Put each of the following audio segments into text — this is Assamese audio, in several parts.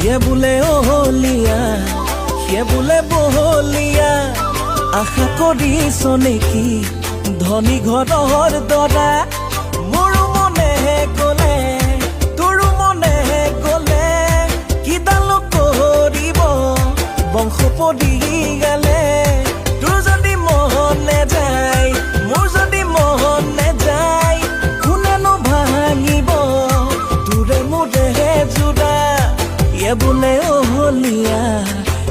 ইয়ে বোলে অহলীয়া সিয়ে বোলে বহলীয়া আশা কৰিছ নেকি ধনী ঘৰৰ দৰা মোৰো মনেহে গলে তোৰো মনেহে গলে কিডাল কৰিব বংশ পৰিয়ালে তোৰ যদি মন নেযায় মোৰ যদি মন নেযায় কোনেনো ভাঙিব তোৰে মোৰে জোৰা ইয়ে বোলে অহলীয়া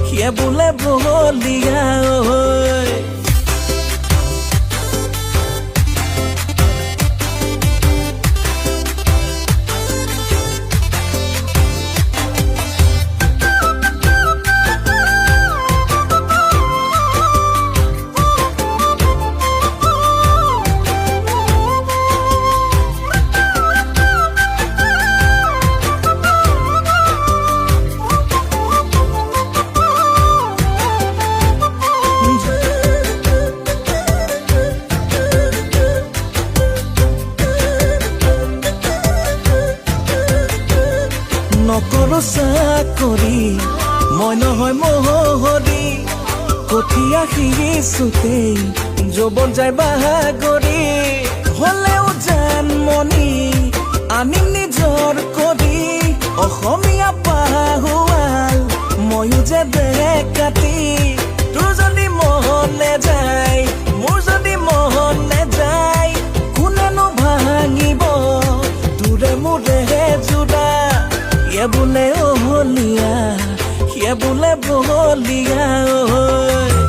সিয়ে বোলে বহলীয়া ঐ নকৰ চাকৰি মই নহয় মহৰি কঠীয়া সিঁচোতেই যৌৱন যায় বাগৰি হলেও জানমণি আনিম নিজৰ কৰি অসমীয়া পাহুৱাল ময়ো যে ডেকাতি তোৰ যদি মন নেযায় মোৰ যদি মন নেযায় কোনেনো ভাঙিব তোৰে মোৰে জোৰা ইয়ে বোলে অহলীয়া সিয়ে বোলে বহলীয়া ঐ